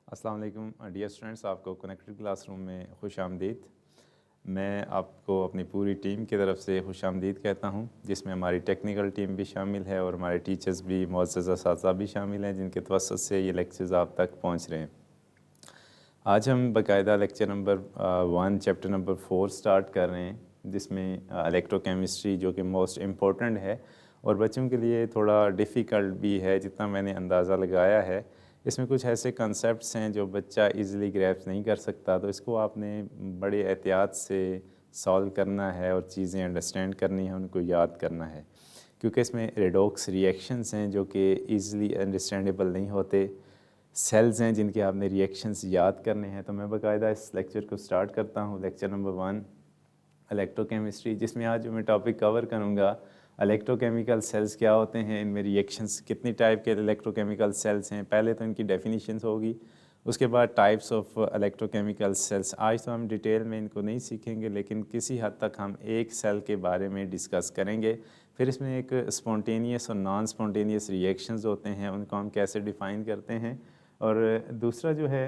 अस्सलाम वालेकुम dear students, आपको कनेक्टेड क्लासरूम में खुश आमदीद। मैं आपको अपनी पूरी टीम की तरफ से खुश आमदीद कहता हूँ, जिसमें हमारी टेक्निकल टीम भी शामिल है और हमारे टीचर्स भी, मुअज़्ज़ज़ असातिज़ा भी शामिल हैं, जिनके तवस्सुत से ये लेक्चर्स आप तक पहुँच रहे हैं। आज हम बाकायदा lecture number 1 chapter number 4 start कर रहे हैं, जिसमें इलेक्ट्रोकेमिस्ट्री जो कि मोस्ट इम्पोर्टेंट है और बच्चों के लिए थोड़ा डिफ़िकल्ट भी है, जितना मैंने अंदाज़ा लगाया है। इसमें कुछ ऐसे कंसेप्ट्स हैं जो बच्चा इजीली ग्रैस्प नहीं कर सकता, तो इसको आपने बड़े एहतियात से सॉल्व करना है और चीज़ें अंडरस्टैंड करनी है, उनको याद करना है, क्योंकि इसमें रेडॉक्स रिएक्शंस हैं जो कि ईज़िली अंडरस्टैंडेबल नहीं होते। सेल्स हैं जिनके आपने रिएक्शंस याद करने हैं। तो मैं बाकायदा इस लेक्चर को स्टार्ट करता हूँ। लेक्चर नंबर 1 इलेक्ट्रोकेमिस्ट्री, जिसमें आज मैं टॉपिक कवर करूँगा इलेक्ट्रोकेमिकल सेल्स क्या होते हैं, इनमें रिएक्शंस कितनी टाइप के इलेक्ट्रोकेमिकल सेल्स हैं। पहले तो इनकी डेफिनेशंस होगी, उसके बाद टाइप्स ऑफ इलेक्ट्रोकेमिकल सेल्स। आज तो हम डिटेल में इनको नहीं सीखेंगे, लेकिन किसी हद तक हम एक सेल के बारे में डिस्कस करेंगे। फिर इसमें एक स्पॉन्टेनियस और नॉन स्पॉन्टेनियस रिएक्शंस होते हैं, उनको हम कैसे डिफ़ाइन करते हैं। और दूसरा जो है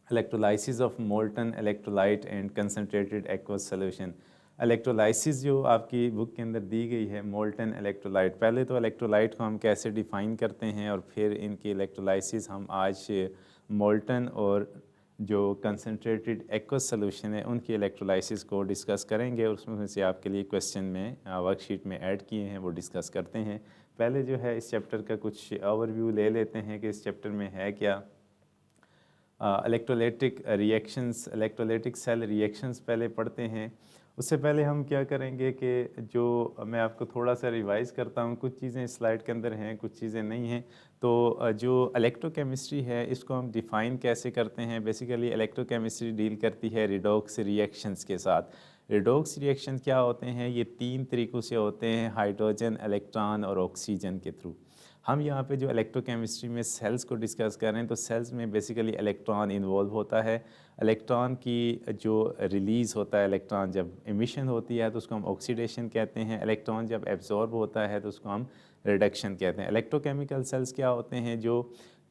electrolysis of molten electrolyte and concentrated aqueous solution. Electrolysis जो आपकी बुक के अंदर दी गई है, मोल्टन इलेक्ट्रोलाइट। पहले तो इलेक्ट्रोलाइट को हम कैसे डिफ़ाइन करते हैं और फिर इनकी इलेक्ट्रोलाइसिस हम आज मोल्टन और जो कंसनट्रेटेड एक्वस सॉल्यूशन है उनकी इलेक्ट्रोलाइसिस को डिस्कस करेंगे। और उसमें से आपके लिए क्वेश्चन में वर्कशीट में ऐड किए हैं, वो डिस्कस करते हैं। पहले जो है इस चैप्टर का कुछ ओवरव्यू ले लेते हैं कि इस चैप्टर में है क्या। Electrolytic reactions, electrolytic cell reactions पहले पढ़ते हैं। उससे पहले हम क्या करेंगे कि जो मैं आपको थोड़ा सा रिवाइज़ करता हूँ, कुछ चीज़ें स्लाइड के अंदर हैं, कुछ चीज़ें नहीं हैं। तो जो इलेक्ट्रोकेमिस्ट्री है इसको हम डिफ़ाइन कैसे करते हैं। बेसिकली इलेक्ट्रोकेमिस्ट्री डील करती है रिडॉक्स रिएक्शंस के साथ। रिडॉक्स रिएक्शन क्या होते हैं, ये 3 तरीक़ों से होते हैं, हाइड्रोजन, इलेक्ट्रॉन और ऑक्सीजन के थ्रू। हम यहाँ पे जो इलेक्ट्रोकेमिस्ट्री में सेल्स को डिस्कस कर रहे हैं, तो सेल्स में बेसिकली इलेक्ट्रॉन इन्वॉल्व होता है। इलेक्ट्रॉन की जो रिलीज़ होता है, इलेक्ट्रॉन जब एमिशन होती है तो उसको हम ऑक्सीडेशन कहते हैं। इलेक्ट्रॉन जब एब्जॉर्ब होता है तो उसको हम रिडक्शन कहते हैं। इलेक्ट्रोकेमिकल सेल्स क्या होते हैं, जो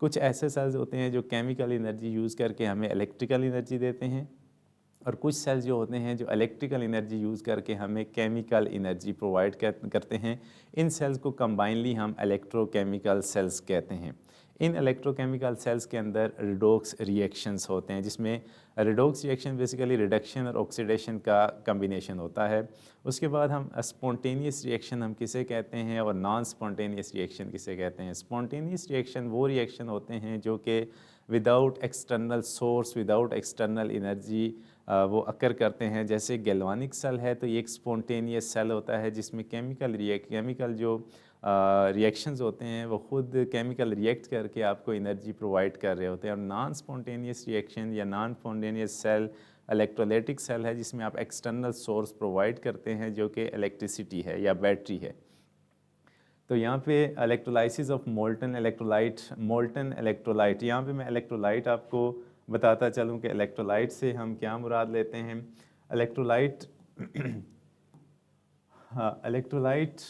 कुछ ऐसे सेल्स होते हैं जो केमिकल एनर्जी यूज़ करके हमें इलेक्ट्रिकल एनर्जी देते हैं, और कुछ सेल्स जो होते हैं जो इलेक्ट्रिकल एनर्जी यूज़ करके हमें केमिकल एनर्जी प्रोवाइड करते हैं। इन सेल्स को कंबाइनली हम इलेक्ट्रोकेमिकल सेल्स कहते हैं। इन इलेक्ट्रोकेमिकल सेल्स के अंदर रिडॉक्स रिएक्शंस होते हैं, जिसमें रिडॉक्स रिएक्शन बेसिकली रिडक्शन और ऑक्सीडेशन का कम्बिनेशन होता है। उसके बाद हम स्पॉन्टेनियस रिएक्शन हम किसे कहते हैं और नॉन स्पॉन्टेनियस रिएक्शन किसे कहते हैं। स्पॉन्टेनियस रिएक्शन वो रिएक्शन होते हैं जो कि without external source, without external energy वो अकर करते हैं। जैसे गैल्वानिक सेल है तो ये एक स्पॉन्टेनियस सेल होता है, जिसमें केमिकल जो रिएक्शंस होते हैं वो खुद केमिकल रिएक्ट करके आपको एनर्जी प्रोवाइड कर रहे होते हैं। और नॉन स्पॉन्टेनियस रिएक्शन या non spontaneous cell electrolytic cell है, जिसमें आप एक्सटर्नल सोर्स प्रोवाइड करते हैं जो कि इलेक्ट्रिसिटी है या बैटरी है। तो यहाँ पे इलेक्ट्रोलाइसिस ऑफ मोल्टन इलेक्ट्रोलाइट, यहाँ पे मैं इलेक्ट्रोलाइट आपको बताता चलूँ कि इलेक्ट्रोलाइट से हम क्या मुराद लेते हैं। इलेक्ट्रोलाइट हाँ, इलेक्ट्रोलाइट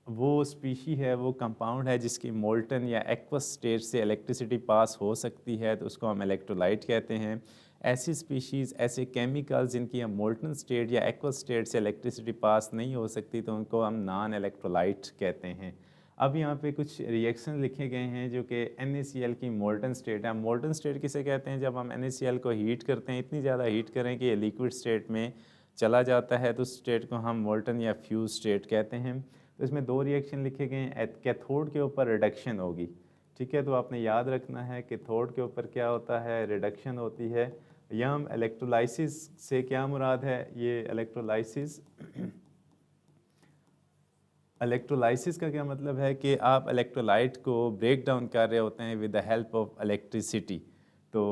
वो स्पीशी है, वो कंपाउंड है जिसकी मोल्टन या एक्वस स्टेट से इलेक्ट्रिसिटी पास हो सकती है, तो उसको हम इलेक्ट्रोलाइट कहते हैं। ऐसी स्पीशीज़, ऐसे केमिकल्स जिनकी हम मोल्टन स्टेट या एक्वस स्टेट से इलेक्ट्रिसिटी पास नहीं हो सकती, तो उनको हम नॉन इलेक्ट्रोलाइट कहते हैं। अब यहाँ पे कुछ रिएक्शन लिखे गए हैं जो कि NaCl की मोल्टन स्टेट है। मोल्टन स्टेट किसे कहते हैं, जब हम NaCl को हीट करते हैं, इतनी ज़्यादा हीट करें कि ये लिक्विड स्टेट में चला जाता है, तो उस स्टेट को हम मोल्टन या फ्यूज स्टेट कहते हैं। तो इसमें 2 रिएक्शन लिखे गए हैं। कैथोड के ऊपर रिडक्शन होगी, ठीक है, तो आपने याद रखना है कैथोड के ऊपर क्या होता है, रिडक्शन होती है। या हम इलेक्ट्रोलाइसिस से क्या मुराद है, ये इलेक्ट्रोलाइसिस का क्या मतलब है कि आप इलेक्ट्रोलाइट को ब्रेक डाउन कर रहे होते हैं with the help of electricity. तो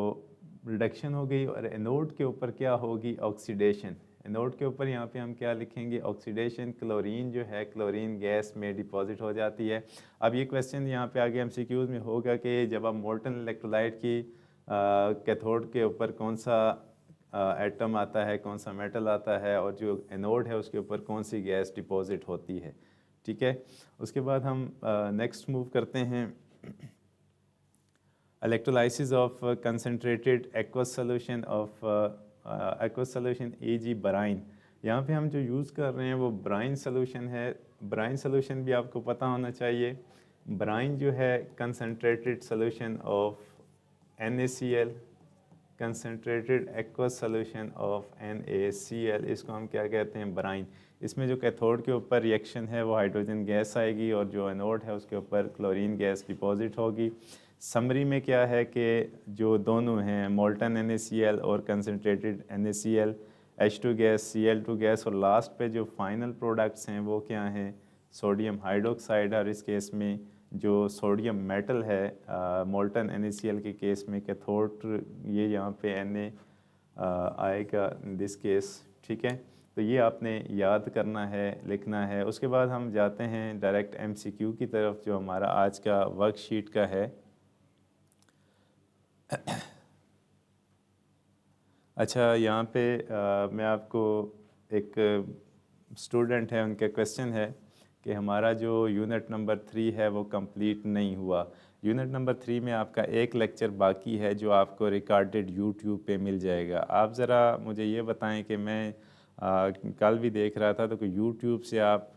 रिडक्शन हो गई, और एनोड के ऊपर क्या होगी, ऑक्सीडेशन। एनोड के ऊपर यहाँ पे हम क्या लिखेंगे, ऑक्सीडेशन। क्लोरीन जो है, क्लोरीन गैस में डिपॉजिट हो जाती है। अब ये क्वेश्चन यहाँ पे आगे MCQs में होगा कि जब आप मोल्टन इलेक्ट्रोलाइट की कैथोड के ऊपर कौन सा एटम आता है, कौन सा मेटल आता है, और जो एनोड है उसके ऊपर कौन सी गैस डिपॉजिट होती है, ठीक है। उसके बाद हम नेक्स्ट मूव करते हैं। electrolysis of concentrated aqueous solution of aqueous solution Ag brine। यहाँ पे हम जो यूज़ कर रहे हैं वो ब्राइन सोल्यूशन है। ब्राइन सोल्यूशन भी आपको पता होना चाहिए। ब्राइन जो है concentrated solution of NaCl, concentrated aqueous solution of NaCl, इसको हम क्या कहते हैं, ब्राइन। इसमें जो कैथोड के ऊपर रिएक्शन है वो हाइड्रोजन गैस आएगी और जो एनोड है उसके ऊपर क्लोरीन गैस डिपॉजिट होगी। समरी में क्या है कि जो दोनों हैं मोल्टन NaCl और concentrated NaCl, H2 gas, Cl2 gas, और लास्ट पे जो फाइनल प्रोडक्ट्स हैं वो क्या हैं, सोडियम हाइड्रोक्साइड। और इस केस में जो सोडियम मेटल है मोल्टन NaCl के केस में कैथोड, ये यहाँ पे Na आएगा इन दिस केस, ठीक है। तो ये आपने याद करना है, लिखना है। उसके बाद हम जाते हैं डायरेक्ट MCQ की तरफ, जो हमारा आज का वर्कशीट का है। अच्छा, यहाँ पे मैं आपको, एक स्टूडेंट है उनका क्वेश्चन है कि हमारा जो यूनिट नंबर 3 है वो कंप्लीट नहीं हुआ। यूनिट नंबर 3 में आपका एक लेक्चर बाकी है जो आपको रिकॉर्डेड यूट्यूब पे मिल जाएगा। आप ज़रा मुझे ये बताएं कि मैं कल भी देख रहा था तो यूट्यूब से आप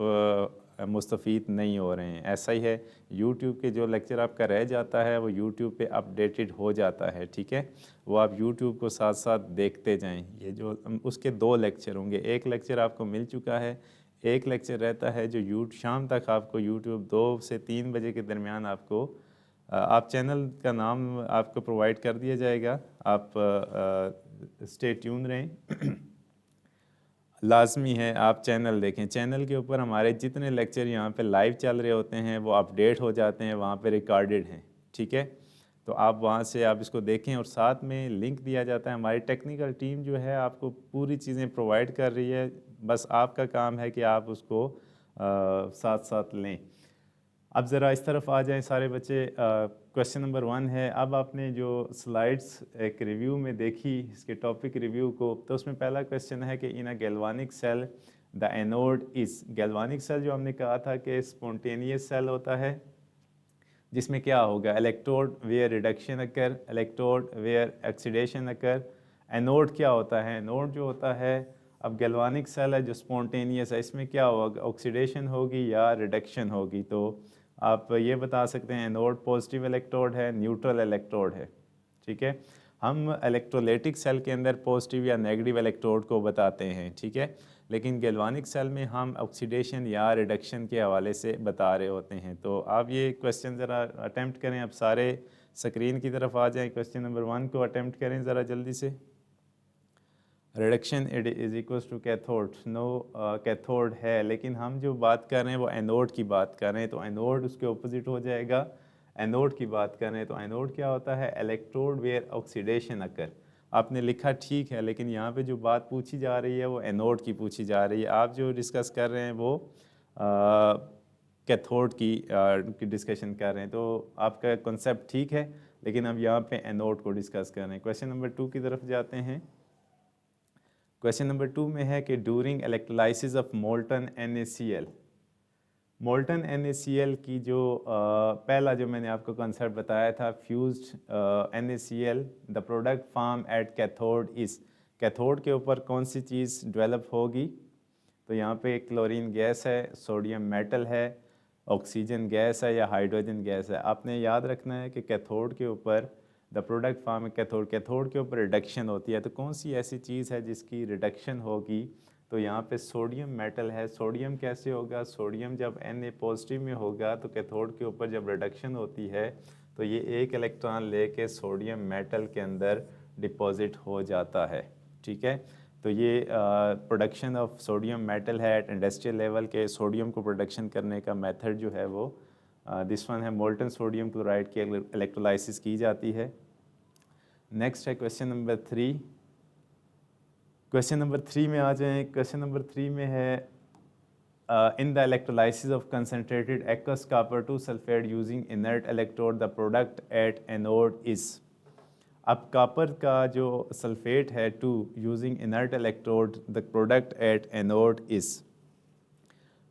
मुस्तफ़ीद नहीं हो रहे हैं। ऐसा ही है, यूट्यूब के जो लेक्चर आपका रह जाता है वो यूट्यूब पे अपडेटेड हो जाता है, ठीक है। वो आप यूट्यूब को साथ साथ देखते जाएं। ये जो उसके 2 लेक्चर होंगे, एक लेक्चर आपको मिल चुका है, एक लेक्चर रहता है जो शाम तक आपको यूट्यूब 2 से 3 बजे के दरमियान आपको आप चैनल का नाम आपको प्रोवाइड कर दिया जाएगा। आप स्टे ट्यून रहें। लाजमी है आप चैनल देखें। चैनल के ऊपर हमारे जितने लेक्चर यहाँ पे लाइव चल रहे होते हैं वो अपडेट हो जाते हैं, वहाँ पे रिकॉर्डेड हैं, ठीक है। तो आप वहाँ से आप इसको देखें, और साथ में लिंक दिया जाता है। हमारी टेक्निकल टीम जो है आपको पूरी चीज़ें प्रोवाइड कर रही है, बस आपका काम है कि आप उसको साथ साथ लें। अब ज़रा इस तरफ आ जाएं सारे बच्चे। क्वेश्चन नंबर 1 है। अब आपने जो स्लाइड्स एक रिव्यू में देखी, इसके टॉपिक रिव्यू को, तो उसमें पहला क्वेश्चन है कि in a galvanic cell the anode is. Galvanic cell जो हमने कहा था कि स्पॉन्टेनियस सेल होता है, जिसमें क्या होगा, electrode where reduction occur, electrode where oxidation occur. Anode क्या होता है, एनोड जो होता है, अब गैल्वानिक सेल है जो स्पॉन्टेनियस है, इसमें क्या होगा, ऑक्सीडेशन होगी या रिडक्शन होगी। तो आप ये बता सकते हैं एनोड पॉजिटिव इलेक्ट्रोड है, न्यूट्रल इलेक्ट्रोड है, ठीक है। हम इलेक्ट्रोलाइटिक सेल के अंदर पॉजिटिव या नेगेटिव इलेक्ट्रोड को बताते हैं, ठीक है। लेकिन गैल्वानिक सेल में हम ऑक्सीडेशन या रिडक्शन के हवाले से बता रहे होते हैं। तो आप ये क्वेश्चन ज़रा अटेम्प्ट करें। अब सारे स्क्रीन की तरफ आ जाएं, क्वेश्चन नंबर 1 को अटेम्प्ट करें ज़रा जल्दी से। Reduction it is equals to cathode. No, cathode है, लेकिन हम जो बात कर रहे हैं वो एनोड की बात कर रहे हैं, तो एनोड उसके ऑपोजिट हो जाएगा। एनोड की बात कर रहे हैं तो एनोड क्या होता है, इलेक्ट्रोड वेयर ऑक्सीडेशन अकर। आपने लिखा ठीक है, लेकिन यहाँ पे जो बात पूछी जा रही है वो एनोड की पूछी जा रही है। आप जो डिस्कस कर रहे हैं वो कैथोड की डिस्कशन कर रहे हैं। तो आपका कॉन्सेप्ट ठीक है, लेकिन अब यहाँ पे एनोड को डिस्कस कर रहे हैं। क्वेश्चन नंबर 2 की तरफ जाते हैं। क्वेश्चन नंबर 2 में है कि during electrolysis of molten NaCl, molten NaCl की जो पहला जो मैंने आपको कंसेप्ट बताया था, fused NaCl, the product form at cathode is. Cathode के ऊपर कौन सी चीज़ डेवलप होगी, तो यहाँ पे क्लोरीन गैस है, सोडियम मेटल है, ऑक्सीजन गैस है या हाइड्रोजन गैस है। आपने याद रखना है कि कैथोड के ऊपर the product form cathode, cathode के ऊपर रिडक्शन होती है। तो कौन सी ऐसी चीज़ है जिसकी रिडक्शन होगी, तो यहाँ पे सोडियम मेटल है। सोडियम कैसे होगा, सोडियम जब Na पॉजिटिव में होगा तो कैथोड के ऊपर जब रिडक्शन होती है तो ये एक इलेक्ट्रॉन लेके सोडियम मेटल के अंदर डिपॉजिट हो जाता है, ठीक है। तो ये प्रोडक्शन ऑफ सोडियम मेटल है एट इंडस्ट्रियल लेवल के। सोडियम को प्रोडक्शन करने का मेथड जो है वो दिस वन है, मोल्टन सोडियम क्लोराइड की इलेक्ट्रोलाइसिस की जाती है। नेक्स्ट है क्वेश्चन नंबर 3। क्वेश्चन नंबर 3 में आ जाएं। क्वेश्चन नंबर 3 में है इन the electrolysis of concentrated aqueous copper 2 sulphate using inert electrode the product at anode is. अब कॉपर का जो सल्फेट है 2 using inert electrode the product at anode is.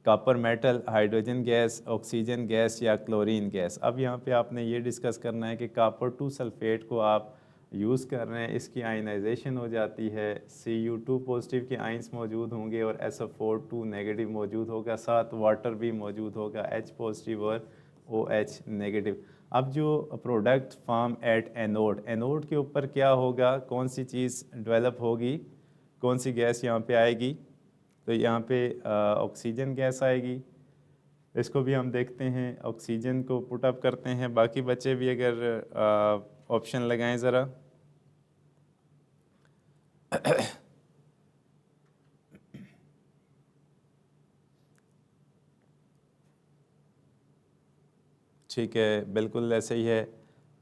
Copper metal, hydrogen gas, oxygen gas या chlorine gas. अब यहाँ पे आपने ये डिस्कस करना है कि कॉपर 2 सल्फेट को आप यूज़ कर रहे हैं, इसकी आयनाइजेशन हो जाती है, Cu2 पॉजिटिव के आइंस मौजूद होंगे और SO4 नेगेटिव मौजूद होगा, साथ वाटर भी मौजूद होगा, H पॉजिटिव और OH नेगेटिव। अब जो product form at anode, anode के ऊपर क्या होगा, कौन सी चीज़ डेवलप होगी, कौन सी गैस यहाँ पे आएगी, तो यहाँ पे ऑक्सीजन गैस आएगी। इसको भी हम देखते हैं, ऑक्सीजन को पुट अप करते हैं। बाकी बच्चे भी अगर ऑप्शन लगाएं ज़रा। ठीक है, बिल्कुल ऐसे ही है,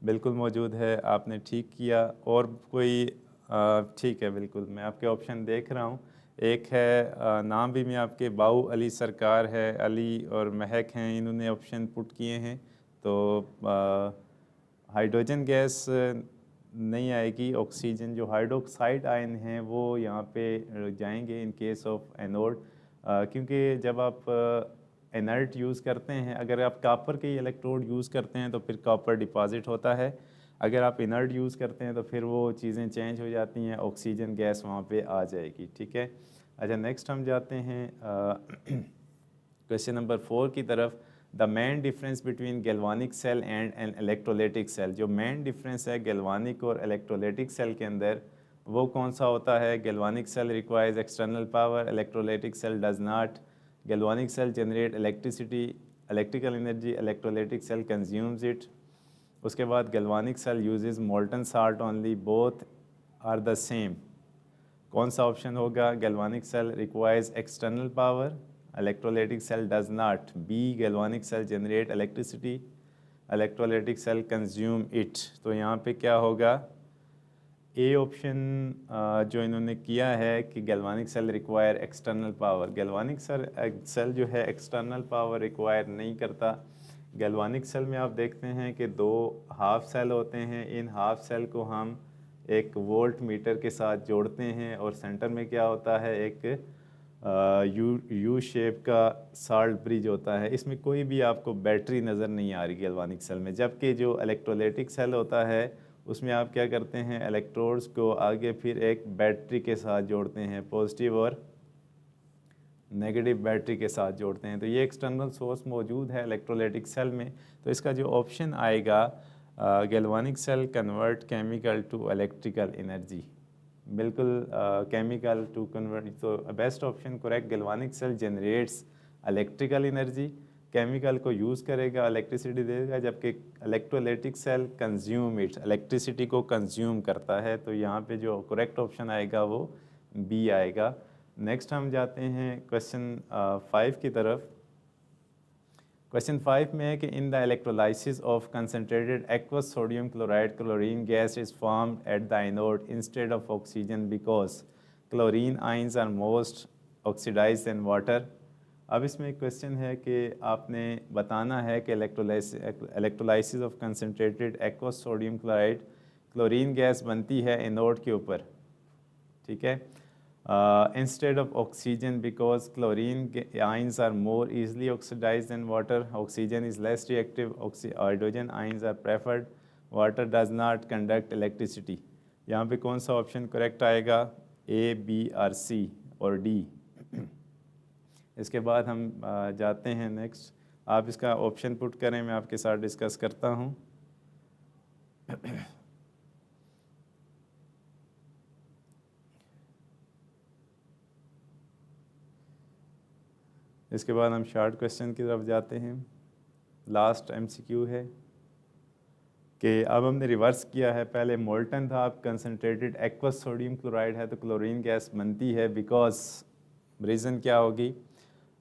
बिल्कुल मौजूद है, आपने ठीक किया। और कोई ठीक है, बिल्कुल मैं आपके ऑप्शन देख रहा हूँ। एक है नाम भी मैं आपके बाऊ अली सरकार है, अली और महक हैं, इन्होंने ऑप्शन पुट किए हैं। तो हाइड्रोजन गैस नहीं आएगी, ऑक्सीजन जो हाइड्रोक्साइड आयन हैं वो यहाँ पे जाएंगे इन केस ऑफ एनोड, क्योंकि जब आप इनर्ट यूज़ करते हैं, अगर आप कॉपर के इलेक्ट्रोड यूज़ करते हैं तो फिर कॉपर डिपॉजिट होता है, अगर आप इनर्ट यूज़ करते हैं तो फिर वो चीज़ें चेंज हो जाती हैं, ऑक्सीजन गैस वहाँ पे आ जाएगी। ठीक है, अच्छा नेक्स्ट हम जाते हैं क्वेश्चन नंबर 4 की तरफ। The main difference between galvanic cell and an electrolytic cell, जो मेन डिफरेंस है गैल्वानिक और इलेक्ट्रोलाइटिक सेल के अंदर वो कौन सा होता है। Galvanic cell requires external power, electrolytic cell does not. Galvanic cell generate electricity, electrical energy, electrolytic cell consumes it. उसके बाद galvanic cell uses molten salt only, both are the same. कौन सा ऑप्शन होगा। Galvanic cell requires external power, electrolytic cell does not. B galvanic cell generate electricity, electrolytic cell consume it. तो यहाँ पे क्या होगा, ए ऑप्शन जो इन्होंने किया है कि galvanic cell require external power. Galvanic cell जो है एक्सटर्नल पावर रिक्वायर नहीं करता। गैल्वानिक सेल में आप देखते हैं कि 2 हाफ सेल होते हैं, इन हाफ सेल को हम एक वोल्ट मीटर के साथ जोड़ते हैं और सेंटर में क्या होता है, एक यू शेप का साल्ट ब्रिज होता है। इसमें कोई भी आपको बैटरी नज़र नहीं आ रही गैल्वानिक सेल में, जबकि जो इलेक्ट्रोलाइटिक सेल होता है उसमें आप क्या करते हैं, इलेक्ट्रोड्स को आगे फिर एक बैटरी के साथ जोड़ते हैं, पॉजिटिव और नेगेटिव बैटरी के साथ जोड़ते हैं। तो ये एक्सटर्नल सोर्स मौजूद है इलेक्ट्रोलाइटिक सेल में। तो इसका जो ऑप्शन आएगा, galvanic cell convert chemical to electrical energy, बिल्कुल केमिकल टू कन्वर्ट। तो best option correct, galvanic cell generates electrical energy, chemical को यूज़ करेगा, इलेक्ट्रिसिटी देगा, जबकि electrolytic cell consume it, electricity को कंज्यूम करता है। तो यहाँ पे जो करेक्ट ऑप्शन आएगा वो बी आएगा। नेक्स्ट हम जाते हैं क्वेश्चन 5 की तरफ। क्वेश्चन 5 में है कि in the electrolysis of concentrated aqueous sodium chloride, chlorine gas is formed at the anode instead of oxygen because chlorine ions are most oxidised in water. अब इसमें एक क्वेश्चन है कि आपने बताना है कि electrolysis of concentrated aqueous sodium chloride, chlorine gas बनती है एनोड के ऊपर, ठीक है, instead of oxygen because chlorine ions are more easily oxidized than water, oxygen is less reactive, hydrogen ions are preferred, water does not conduct electricity। यहाँ पे कौन सा ऑप्शन करेक्ट आएगा, ए, बी और सी और डी। इसके बाद हम जाते हैं नेक्स्ट। आप इसका ऑप्शन पुट करें, मैं आपके साथ डिस्कस करता हूँ। इसके बाद हम शॉर्ट क्वेश्चन की तरफ जाते हैं। लास्ट एमसीक्यू है कि अब हमने रिवर्स किया है, पहले मोल्टन था, अब कंसनट्रेटेड एक्वस सोडियम क्लोराइड है, तो क्लोरीन गैस बनती है बिकॉज रीज़न क्या होगी।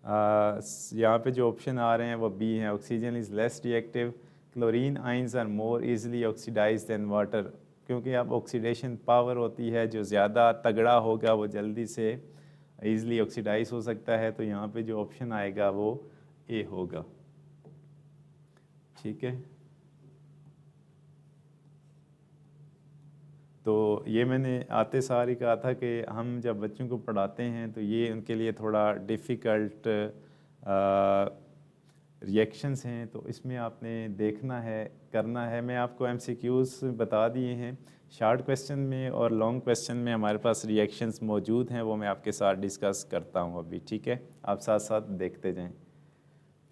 यहाँ पे जो ऑप्शन आ रहे हैं वो बी हैं, oxygen is less reactive, chlorine ions are more easily oxidised than water, क्योंकि अब ऑक्सीडेशन पावर होती है, जो ज़्यादा तगड़ा होगा वो जल्दी से ईज़िली ऑक्सीडाइज हो सकता है। तो यहाँ पे जो ऑप्शन आएगा वो ए होगा, ठीक है। तो ये मैंने आते सार ही कहा था कि हम जब बच्चों को पढ़ाते हैं तो ये उनके लिए थोड़ा डिफ़िकल्ट रिएक्शंस हैं, तो इसमें आपने देखना है, करना है। मैं आपको एमसीक्यूज बता दिए हैं शॉर्ट क्वेश्चन में, और लॉन्ग क्वेश्चन में हमारे पास रिएक्शंस मौजूद हैं, वो मैं आपके साथ डिस्कस करता हूँ अभी, ठीक है। आप साथ साथ देखते जाएं।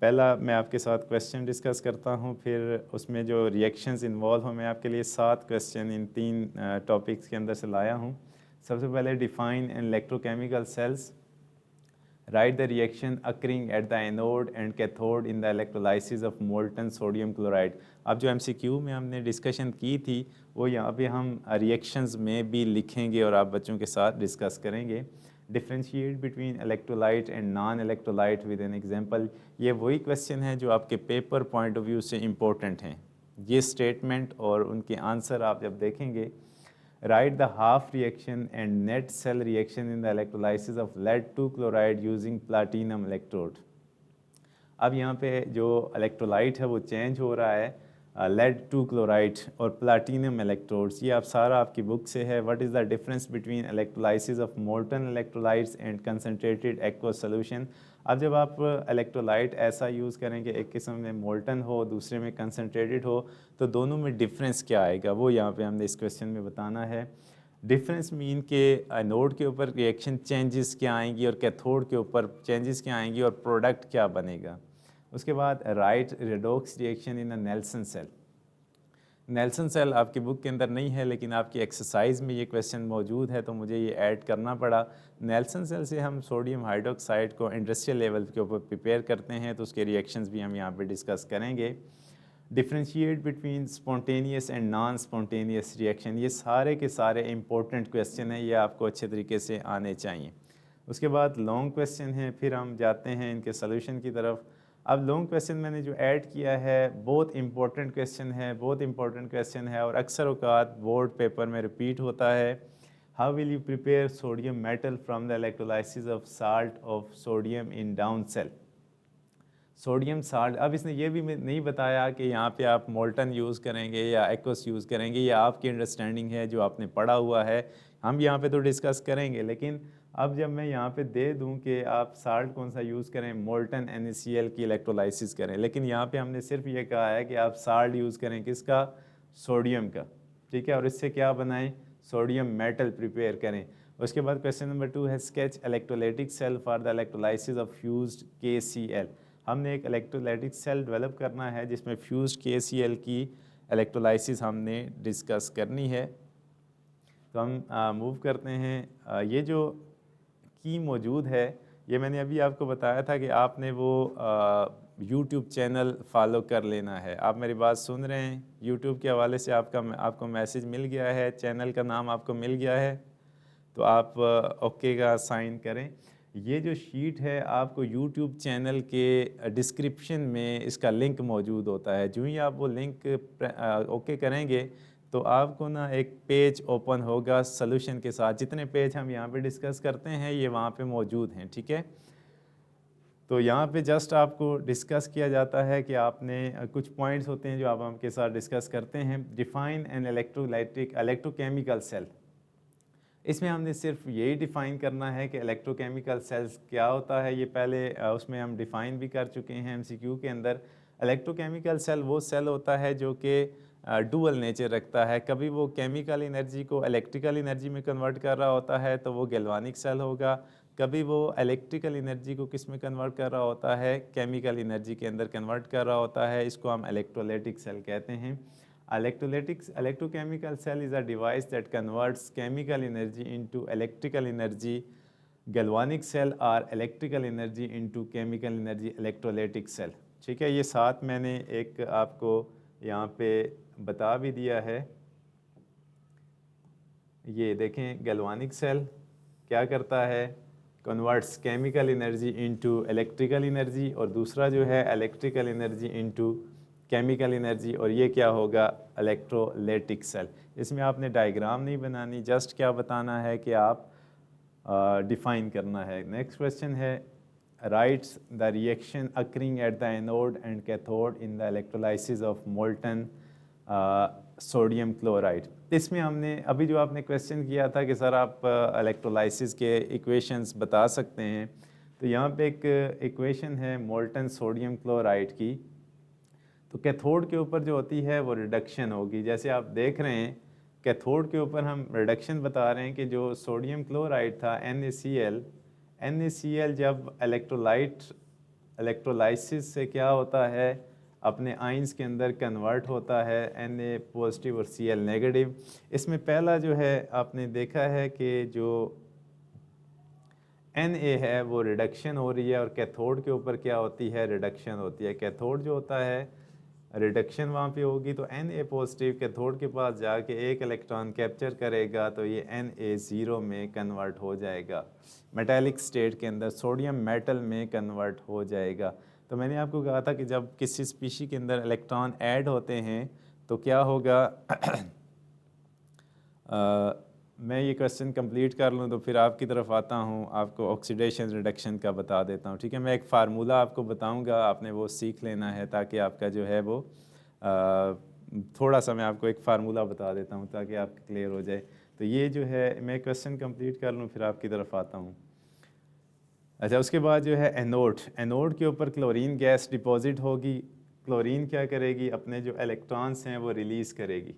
पहला मैं आपके साथ क्वेश्चन डिस्कस करता हूँ, फिर उसमें जो रिएक्शंस इन्वॉल्व हैं, मैं आपके लिए 7 क्वेश्चन इन 3 टॉपिक्स के अंदर से लाया हूँ। सबसे पहले define an electrochemical cells, write the reaction occurring at the anode and cathode in the electrolysis of molten sodium chloride. अब जो एमसीक्यू में हमने डिस्कशन की थी वो यहाँ पे हम रिएक्शंस में भी लिखेंगे और आप बच्चों के साथ डिस्कस करेंगे। Differentiate between electrolyte and non electrolyte with an example. ये वही क्वेश्चन है जो आपके पेपर पॉइंट ऑफ व्यू से इम्पोर्टेंट हैं। ये स्टेटमेंट और उनके आंसर आप जब देखेंगे, write the half reaction and net cell reaction in the electrolysis of lead 2 chloride using platinum electrode। अब यहाँ पे जो इलेक्ट्रोलाइट है वो चेंज हो रहा है लेड 2 क्लोराइड और प्लाटिनम इलेक्ट्रोड्स। ये आप सारा आपकी बुक से है। What is the difference between electrolysis of molten electrolytes and concentrated aqueous solution. अब जब आप इलेक्ट्रोलाइट ऐसा यूज़ करेंगे, एक किस्म में मोल्टन हो दूसरे में कंसनट्रेटेड हो, तो दोनों में डिफरेंस क्या आएगा वो यहाँ पे हमने इस क्वेश्चन में बताना है। डिफरेंस मीन के एनोड के ऊपर रिएक्शन चेंजेस क्या आएंगी और कैथोड के ऊपर चेंजेस क्या आएंगी और प्रोडक्ट क्या बनेगा। उसके बाद write redox reaction in a Nelson cell. Nelson cell आपकी बुक के अंदर नहीं है, लेकिन आपकी एक्सरसाइज में ये क्वेश्चन मौजूद है, तो मुझे ये ऐड करना पड़ा। नेल्सन सेल से हम सोडियम हाइड्रोक्साइड को इंडस्ट्रियल लेवल के ऊपर प्रिपेयर करते हैं, तो उसके रिएक्शंस भी हम यहाँ पे डिस्कस करेंगे। Differentiate between spontaneous and non spontaneous reaction. ये सारे के सारे इंपॉर्टेंट क्वेश्चन हैं, ये आपको अच्छे तरीके से आने चाहिए। उसके बाद लॉन्ग क्वेश्चन है, फिर हम जाते हैं इनके सोल्यूशन की तरफ। अब लॉन्ग क्वेश्चन मैंने जो ऐड किया है बहुत इंपॉर्टेंट क्वेश्चन है, बहुत इंपॉर्टेंट क्वेश्चन है और अक्सर औकात बोर्ड पेपर में रिपीट होता है। How will you prepare sodium metal from the electrolysis of salt of sodium in Down cell. Sodium salt, अब इसने ये भी नहीं बताया कि यहाँ पे आप मोल्टन यूज़ करेंगे या एक्वस यूज़ करेंगे, या आपकी अंडरस्टैंडिंग है जो आपने पढ़ा हुआ है। हम यहाँ पे तो डिस्कस करेंगे, लेकिन अब जब मैं यहाँ पे दे दूँ कि आप साल्ट कौन सा यूज़ करें, मोल्टन NaCl की इलेक्ट्रोलाइसिस करें, लेकिन यहाँ पे हमने सिर्फ ये कहा है कि आप साल्ट यूज़ करें, किसका, सोडियम का, ठीक है, और इससे क्या बनाएं, सोडियम मेटल प्रिपेयर करें। उसके बाद क्वेश्चन नंबर 2 है sketch electrolytic cell for the electrolysis of fused KCl। हमने एक इलेक्ट्रोलाइटिक सेल डेवलप करना है जिसमें फ्यूज्ड KCl की इलेक्ट्रोलाइसिस हमने डिस्कस करनी है। तो हम मूव करते हैं। ये जो की मौजूद है, ये मैंने अभी आपको बताया था कि आपने वो YouTube चैनल फॉलो कर लेना है। आप मेरी बात सुन रहे हैं, YouTube के हवाले से आपको मैसेज मिल गया है, चैनल का नाम आपको मिल गया है, तो आप ओके का साइन करें। ये जो शीट है आपको YouTube चैनल के डिस्क्रिप्शन में इसका लिंक मौजूद होता है। जो ही आप वो लिंक ओके करेंगे तो आपको ना एक पेज ओपन होगा सोल्यूशन के साथ। जितने पेज हम यहाँ पे डिस्कस करते हैं ये वहाँ पे मौजूद हैं, ठीक है। तो यहाँ पे जस्ट आपको डिस्कस किया जाता है कि आपने कुछ पॉइंट्स होते हैं जो आप हमके साथ डिस्कस करते हैं। Define an electrochemical cell. इसमें हमने सिर्फ यही डिफ़ाइन करना है कि इलेक्ट्रोकेमिकल सेल्स क्या होता है। ये पहले उसमें हम डिफ़ाइन भी कर चुके हैं MCQ के अंदर। इलेक्ट्रोकेमिकल सेल वो सेल होता है जो कि डुअल नेचर रखता है। कभी वो केमिकल एनर्जी को इलेक्ट्रिकल एनर्जी में कन्वर्ट कर रहा होता है तो वो गैल्वानिक सेल होगा। कभी वो इलेक्ट्रिकल एनर्जी को किस में कन्वर्ट कर रहा होता है, केमिकल एनर्जी के अंदर कन्वर्ट कर रहा होता है। इसको हम इलेक्ट्रोलाइटिक सेल कहते हैं। Electrochemical cell is a device that converts chemical energy into electrical energy. Galvanic cell or electrical energy into chemical energy, electrolytic cell। ठीक है, ये साथ मैंने एक आपको यहाँ पे बता भी दिया है। ये देखें, गैल्वानिक सेल क्या करता है, converts chemical energy into electrical energy, और दूसरा जो है electrical energy into chemical energy, और ये क्या होगा, इलेक्ट्रोलाइटिक सेल। इसमें आपने डायग्राम नहीं बनानी, जस्ट क्या बताना है कि आप डिफाइन करना है। नेक्स्ट क्वेश्चन है rights the reaction occurring at the anode and cathode in the electrolysis of molten sodium chloride. इसमें हमने अभी जो आपने क्वेश्चन किया था कि सर आप इलेक्ट्रोलाइसिस के इक्वेशंस बता सकते हैं, तो यहाँ पे एक इक्वेशन है मोल्टन सोडियम क्लोराइड की। तो कैथोड के ऊपर जो होती है वो रिडक्शन होगी। जैसे आप देख रहे हैं कैथोड के ऊपर हम रिडक्शन बता रहे हैं कि जो सोडियम क्लोराइड था NaCl जब इलेक्ट्रोलाइसिस से क्या होता है, अपने आइंस के अंदर कन्वर्ट होता है Na पॉजिटिव और Cl नेगेटिव। इसमें पहला जो है आपने देखा है कि जो Na है वो रिडक्शन हो रही है और कैथोड के ऊपर क्या होती है, रिडक्शन होती है। कैथोड जो होता है रिडक्शन वहाँ पे होगी तो Na पॉजिटिव कैथोड के पास जाके एक इलेक्ट्रॉन कैप्चर करेगा तो ये Na0 में कन्वर्ट हो जाएगा, मेटालिक स्टेट के अंदर सोडियम मेटल में कन्वर्ट हो जाएगा। तो मैंने आपको कहा था कि जब किसी स्पीशी के अंदर इलेक्ट्रॉन ऐड होते हैं तो क्या होगा मैं ये क्वेश्चन कंप्लीट कर लूँ तो फिर आपकी तरफ आता हूँ, आपको ऑक्सीडेशन रिडक्शन का बता देता हूँ। ठीक है, मैं एक फार्मूला आपको बताऊँगा, आपने वो सीख लेना है ताकि आपका जो है वो थोड़ा सा मैं आपको एक फार्मूला बता देता हूँ ताकि आपका क्लियर हो जाए। तो ये जो है मैं क्वेश्चन कंप्लीट कर लूँ फिर आपकी तरफ आता हूँ। अच्छा, उसके बाद जो है एनोड के ऊपर क्लोरीन गैस डिपॉजिट होगी। क्लोरीन क्या करेगी, अपने जो इलेक्ट्रॉन्स हैं वो रिलीज़ करेगी।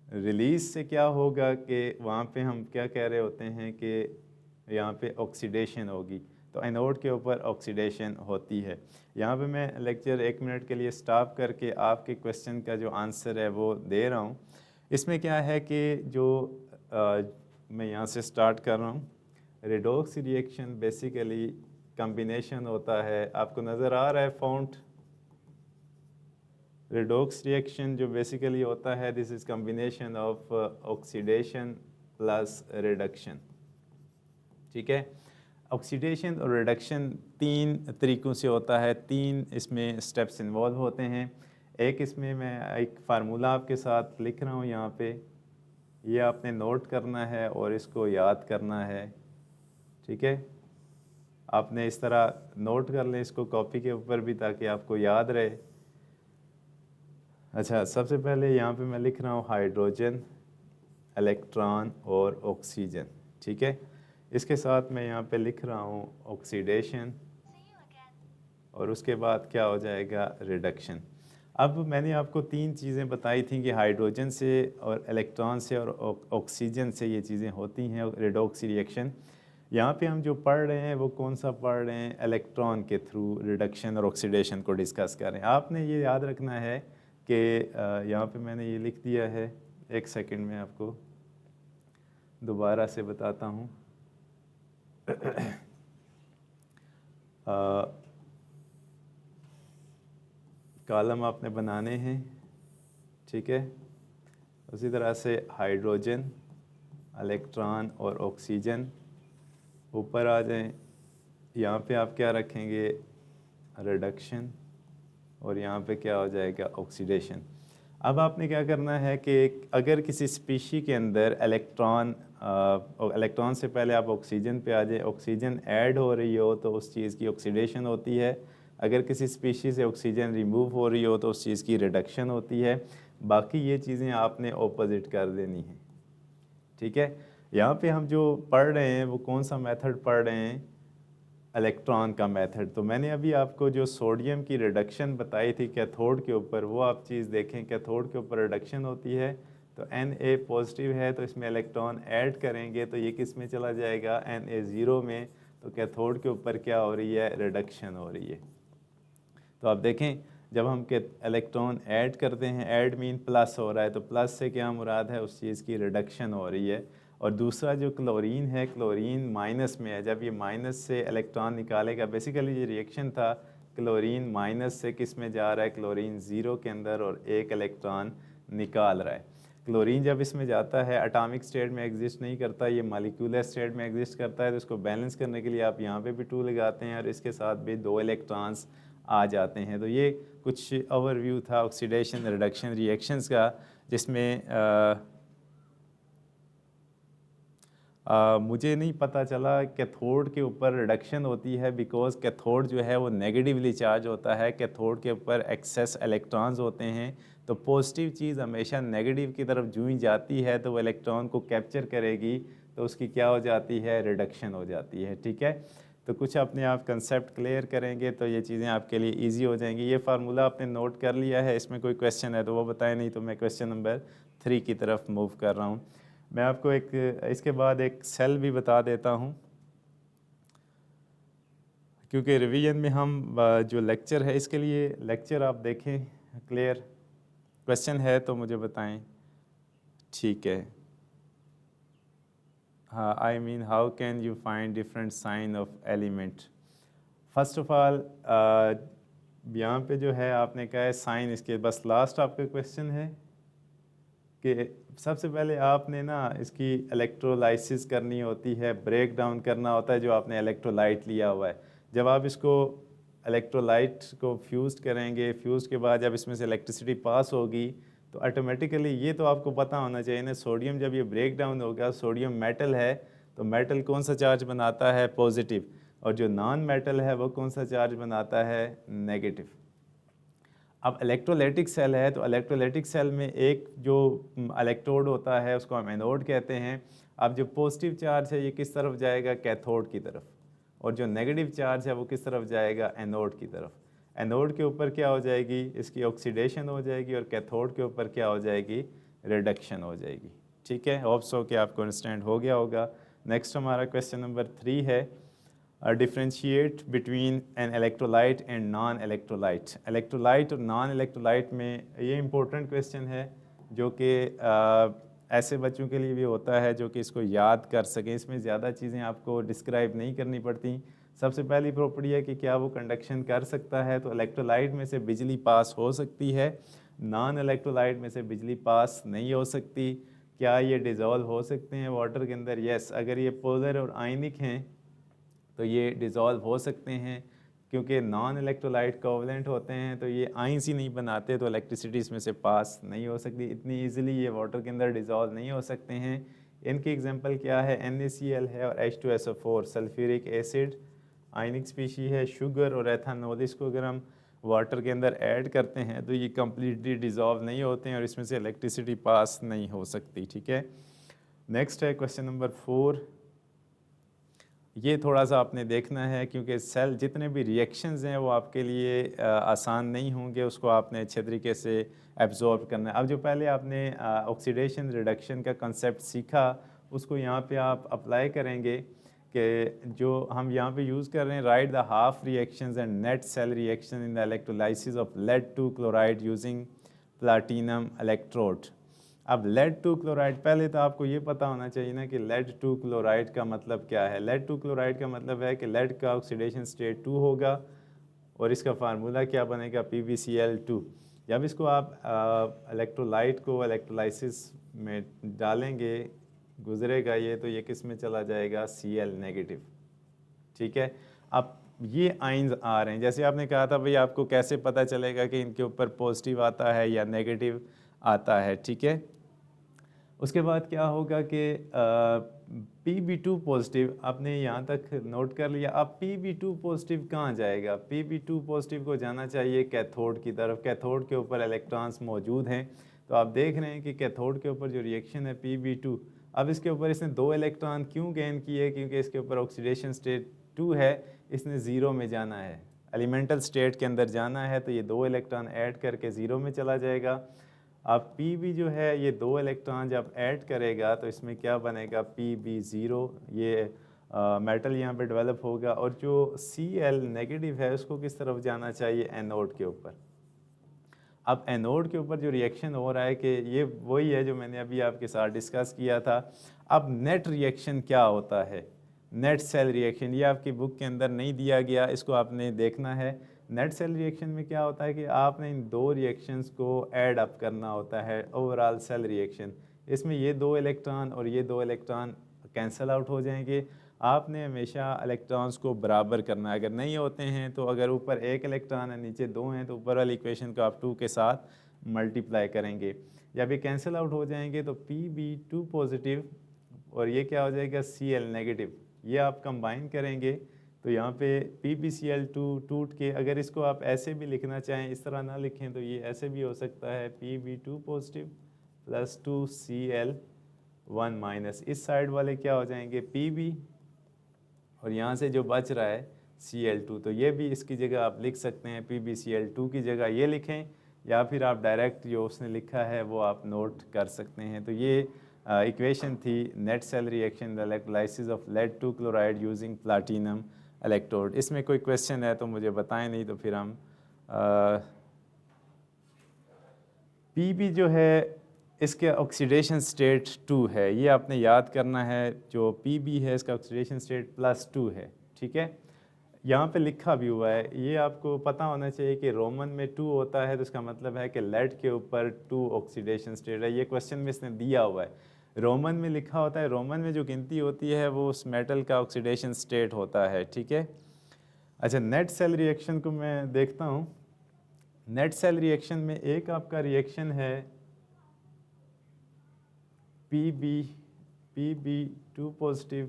रिलीज़ से क्या होगा कि वहाँ पे हम क्या कह रहे होते हैं कि यहाँ पे ऑक्सीडेशन होगी। तो एनोड के ऊपर ऑक्सीडेशन होती है। यहाँ पे मैं लेक्चर 1 मिनट के लिए स्टॉप करके आपके क्वेश्चन का जो आंसर है वो दे रहा हूँ। इसमें क्या है कि जो मैं यहाँ से स्टार्ट कर रहा हूँ। रेडॉक्स रिएक्शन बेसिकली कम्बिनेशन होता है, आपको नज़र आ रहा है फ़ॉन्ट। रेडॉक्स रिएक्शन जो बेसिकली होता है, this is combination of oxidation plus reduction. ठीक है, ऑक्सीडेशन और रिडक्शन 3 तरीक़ों से होता है, 3 इसमें स्टेप्स इन्वॉल्व होते हैं। एक इसमें मैं एक फार्मूला आपके साथ लिख रहा हूँ यहाँ पे, ये आपने नोट करना है और इसको याद करना है। ठीक है, आपने इस तरह नोट कर लें इसको कॉपी के ऊपर भी ताकि आपको याद रहे। अच्छा, सबसे पहले यहाँ पे मैं लिख रहा हूँ हाइड्रोजन, इलेक्ट्रॉन और ऑक्सीजन। ठीक है, इसके साथ मैं यहाँ पे लिख रहा हूँ ऑक्सीडेशन और उसके बाद क्या हो जाएगा, रिडक्शन। अब मैंने आपको 3 चीज़ें बताई थी कि हाइड्रोजन से और इलेक्ट्रॉन से और ऑक्सीजन से ये चीज़ें होती हैं रेडॉक्स रिएक्शन। यहाँ पे हम जो पढ़ रहे हैं वो कौन सा पढ़ रहे हैं, इलेक्ट्रॉन के थ्रू रिडक्शन और ऑक्सीडेशन को डिस्कस कर रहे हैं। आपने ये याद रखना है कि यहाँ पे मैंने ये लिख दिया है, एक सेकंड में आपको दोबारा से बताता हूँ। कॉलम आपने बनाने हैं। ठीक है, उसी तरह से हाइड्रोजन, इलेक्ट्रॉन और ऑक्सीजन ऊपर आ जाएं। यहाँ पे आप क्या रखेंगे, रिडक्शन, और यहाँ पे क्या हो जाएगा, ऑक्सीडेशन। अब आपने क्या करना है कि अगर किसी स्पीशी के अंदर इलेक्ट्रॉन से पहले आप ऑक्सीजन पे आ जाए, ऑक्सीजन ऐड हो रही हो तो उस चीज़ की ऑक्सीडेशन होती है। अगर किसी स्पीशी से ऑक्सीजन रिमूव हो रही हो तो उस चीज़ की रिडक्शन होती है। बाकी ये चीज़ें आपने ऑपोजिट कर देनी है। ठीक है, यहाँ पे हम जो पढ़ रहे हैं वो कौन सा मेथड पढ़ रहे हैं, इलेक्ट्रॉन का मेथड। तो मैंने अभी आपको जो सोडियम की रिडक्शन बताई थी कैथोड के ऊपर, वो आप चीज़ देखें, कैथोड के ऊपर रिडक्शन होती है तो Na पॉजिटिव है तो इसमें इलेक्ट्रॉन ऐड करेंगे तो ये किस में चला जाएगा, Na0 में। तो कैथोड के ऊपर क्या हो रही है, रिडक्शन हो रही है। तो आप देखें जब हम के इलेक्ट्रॉन ऐड करते हैं, ऐड मीन प्लस हो रहा है, तो प्लस से क्या मुराद है, उस चीज़ की रिडक्शन हो रही है। और दूसरा जो क्लोरीन है, क्लोरीन माइनस में है, जब ये माइनस से इलेक्ट्रॉन निकालेगा, बेसिकली ये रिएक्शन था, क्लोरीन माइनस से किस में जा रहा है, क्लोरीन 0 के अंदर, और एक इलेक्ट्रॉन निकाल रहा है। क्लोरीन जब इसमें जाता है एटॉमिक स्टेट में एग्जिस्ट नहीं करता, ये मॉलिक्यूलर स्टेट में एग्जिस्ट करता है। तो इसको बैलेंस करने के लिए आप यहाँ पे भी 2 लगाते हैं और इसके साथ भी 2 इलेक्ट्रॉन्स आ जाते हैं। तो ये कुछ ओवरव्यू था ऑक्सीडेशन रिडक्शन रिएक्शंस का, जिसमें मुझे नहीं पता चला कैथोड के ऊपर रिडक्शन होती है बिकॉज कैथोड जो है वो नेगेटिवली चार्ज होता है, कैथोड के ऊपर एक्सेस इलेक्ट्रॉन्स होते हैं। तो पॉजिटिव चीज़ हमेशा नेगेटिव की तरफ जूँ ही जाती है तो वो इलेक्ट्रॉन को कैप्चर करेगी, तो उसकी क्या हो जाती है, रिडक्शन हो जाती है। ठीक है, तो कुछ अपने आप कंसेप्ट क्लियर करेंगे तो ये चीज़ें आपके लिए इजी हो जाएंगी। ये फार्मूला आपने नोट कर लिया है, इसमें कोई क्वेश्चन है तो वो बताएं, नहीं तो मैं क्वेश्चन नंबर 3 की तरफ मूव कर रहा हूँ। मैं आपको इसके बाद एक सेल भी बता देता हूँ, क्योंकि रिवीजन में हम जो लेक्चर है इसके लिए लेक्चर आप देखें क्लियर। क्वेश्चन है तो मुझे बताएं। ठीक है, हाँ, I mean how can you find different sign of element. First of all यहाँ पे जो है आपने कहा है साइन, इसके बस लास्ट आपका क्वेश्चन है कि सबसे पहले आपने ना इसकी इलेक्ट्रोलाइसिस करनी होती है, ब्रेक डाउन करना होता है जो आपने इलेक्ट्रोलाइट लिया हुआ है। जब आप इसको इलेक्ट्रोलाइट को फ्यूज़ करेंगे, फ्यूज़ के बाद जब इसमें से इलेक्ट्रिसिटी पास होगी तो ऑटोमेटिकली, ये तो आपको पता होना चाहिए ना, सोडियम जब ये ब्रेक डाउन होगा, सोडियम मेटल है तो मेटल कौन सा चार्ज बनाता है, पॉजिटिव, और जो नॉन मेटल है वो कौन सा चार्ज बनाता है, नेगेटिव। अब इलेक्ट्रोलाइटिक सेल है तो इलेक्ट्रोलाइटिक सेल में एक जो इलेक्ट्रोड होता है उसको हम एनोड कहते हैं। अब जो पॉजिटिव चार्ज है ये किस तरफ जाएगा, कैथोड की तरफ, और जो नेगेटिव चार्ज है वो किस तरफ जाएगा, एनोड की तरफ। एनोड के ऊपर क्या हो जाएगी, इसकी ऑक्सीडेशन हो जाएगी, और कैथोड के ऊपर क्या हो जाएगी, रिडक्शन हो जाएगी। ठीक है, होप सो कि आपको अंडरस्टैंड हो गया होगा। नेक्स्ट हमारा क्वेश्चन नंबर 3 है, differentiate between an electrolyte and non electrolyte. Electrolyte और नॉन इलेक्ट्रोलाइट में ये इंपॉर्टेंट क्वेश्चन है जो कि ऐसे बच्चों के लिए भी होता है जो कि इसको याद कर सकें। इसमें ज़्यादा चीज़ें आपको डिस्क्राइब नहीं करनी पड़ती। सबसे पहली प्रॉपर्टी है कि क्या वो कंडक्शन कर सकता है, तो इलेक्ट्रोलाइट में से बिजली पास हो सकती है, नॉन इलेक्ट्रोलाइट में से बिजली पास नहीं हो सकती। क्या ये डिज़ोल्व हो सकते हैं वाटर के अंदर, यस। अगर ये पोलर और आयनिक हैं तो ये डिज़ोल्व हो सकते हैं, क्योंकि नॉन इलेक्ट्रोलाइट कोवलेंट होते हैं तो ये आइंस ही नहीं बनाते, तो इलेक्ट्रिसिटी इसमें से पास नहीं हो सकती इतनी ईजिली, ये वाटर के अंदर डिज़ोल्व नहीं हो सकते हैं। इनकी एग्जांपल क्या है, NaCl है और H2SO4, सल्फ्यूरिक एसिड आयनिक स्पीशी है, शुगर और एथानॉल, इसको अगर हम वाटर के अंदर ऐड करते हैं तो ये कम्प्लीटली डिज़ोल्व नहीं होते हैं और इसमें से इलेक्ट्रिसिटी पास नहीं हो सकती। ठीक है, नेक्स्ट है क्वेश्चन नंबर 4। ये थोड़ा सा आपने देखना है क्योंकि सेल जितने भी रिएक्शंस हैं वो आपके लिए आसान नहीं होंगे, उसको आपने अच्छे तरीके से एब्जॉर्ब करना है। अब जो पहले आपने ऑक्सीडेशन रिडक्शन का कंसेप्ट सीखा उसको यहाँ पे आप अप्लाई करेंगे कि जो हम यहाँ पे यूज़ कर रहे हैं, write the half reactions and net cell reaction in the electrolysis of lead two chloride using platinum electrode. अब लेड टू क्लोराइड, पहले तो आपको ये पता होना चाहिए ना कि लेड टू क्लोराइड का मतलब क्या है। लेड टू क्लोराइड का मतलब है कि लेड का ऑक्सीडेशन स्टेट 2 होगा और इसका फार्मूला क्या बनेगा, PbCl2। जब इसको आप इलेक्ट्रोलाइट को इलेक्ट्रोलाइसिस में डालेंगे, गुजरेगा ये, तो ये किस में चला जाएगा, Cl नेगेटिव। ठीक है, अब ये आइंस आ रहे हैं, जैसे आपने कहा था भाई आपको कैसे पता चलेगा कि इनके ऊपर पॉजिटिव आता है या नेगेटिव आता है। ठीक है, उसके बाद क्या होगा कि Pb2 पॉजिटिव आपने यहाँ तक नोट कर लिया। अब Pb2 पॉजिटिव कहाँ जाएगा, Pb2 पॉजिटिव को जाना चाहिए कैथोड की तरफ। कैथोड के ऊपर इलेक्ट्रॉन्स मौजूद हैं, तो आप देख रहे हैं कि कैथोड के ऊपर जो रिएक्शन है Pb2, अब इसके ऊपर इसने 2 इलेक्ट्रॉन क्यों गेन किए, क्योंकि इसके ऊपर ऑक्सीडेशन स्टेट 2 है, इसने ज़ीरो में जाना है, एलिमेंटल स्टेट के अंदर जाना है, तो ये 2 इलेक्ट्रॉन ऐड करके ज़ीरो में चला जाएगा। अब Pb जो है ये 2 इलेक्ट्रॉन जब ऐड करेगा तो इसमें क्या बनेगा, Pb0, ये मेटल यहाँ पे डेवलप होगा, और जो Cl नेगेटिव है उसको किस तरफ जाना चाहिए, एनोड के ऊपर। अब एनोड के ऊपर जो रिएक्शन हो रहा है कि ये वही है जो मैंने अभी आपके साथ डिस्कस किया था। अब नेट रिएक्शन क्या होता है, नेट सेल रिएक्शन, ये आपकी बुक के अंदर नहीं दिया गया, इसको आपने देखना है। नेट सेल रिएक्शन में क्या होता है कि आपने इन 2 रिएक्शंस को ऐड अप करना होता है, ओवरऑल सेल रिएक्शन। इसमें ये 2 इलेक्ट्रॉन और ये 2 इलेक्ट्रॉन कैंसिल आउट हो जाएंगे। आपने हमेशा इलेक्ट्रॉन्स को बराबर करना है, अगर नहीं होते हैं तो अगर ऊपर 1 इलेक्ट्रॉन है नीचे 2 हैं तो ऊपर वाली इक्वेशन को आप 2 के साथ मल्टीप्लाई करेंगे। जब ये कैंसिल आउट हो जाएंगे तो Pb2 पॉजिटिव और ये क्या हो जाएगा, Cl नेगेटिव, ये आप कंबाइन करेंगे तो यहाँ पे PbCl2 टूट के, अगर इसको आप ऐसे भी लिखना चाहें, इस तरह ना लिखें तो ये ऐसे भी हो सकता है, Pb2 positive plus 2Cl1 minus, इस साइड वाले क्या हो जाएंगे, Pb और यहाँ से जो बच रहा है Cl2, तो ये भी इसकी जगह आप लिख सकते हैं, PbCl2 की जगह ये लिखें, या फिर आप डायरेक्ट जो उसने लिखा है वो आप नोट कर सकते हैं। तो ये इक्वेशन थी net cell reaction the electrolysis of lead 2 chloride using platinum electrode. इसमें कोई क्वेश्चन है तो मुझे बताएं, नहीं तो फिर हम Pb जो है इसके ऑक्सीडेशन स्टेट 2 है, ये आपने याद करना है। जो Pb है इसका ऑक्सीडेशन स्टेट +2 है, ठीक है। यहाँ पे लिखा भी हुआ है, ये आपको पता होना चाहिए कि रोमन में 2 होता है तो इसका मतलब है कि लेड के ऊपर 2 ऑक्सीडेशन स्टेट है। ये क्वेश्चन में इसने दिया हुआ है, रोमन में लिखा होता है, रोमन में जो गिनती होती है वो उस मेटल का ऑक्सीडेशन स्टेट होता है, ठीक है। अच्छा, नेट सेल रिएक्शन को मैं देखता हूँ। नेट सेल रिएक्शन में एक आपका रिएक्शन है Pb2 positive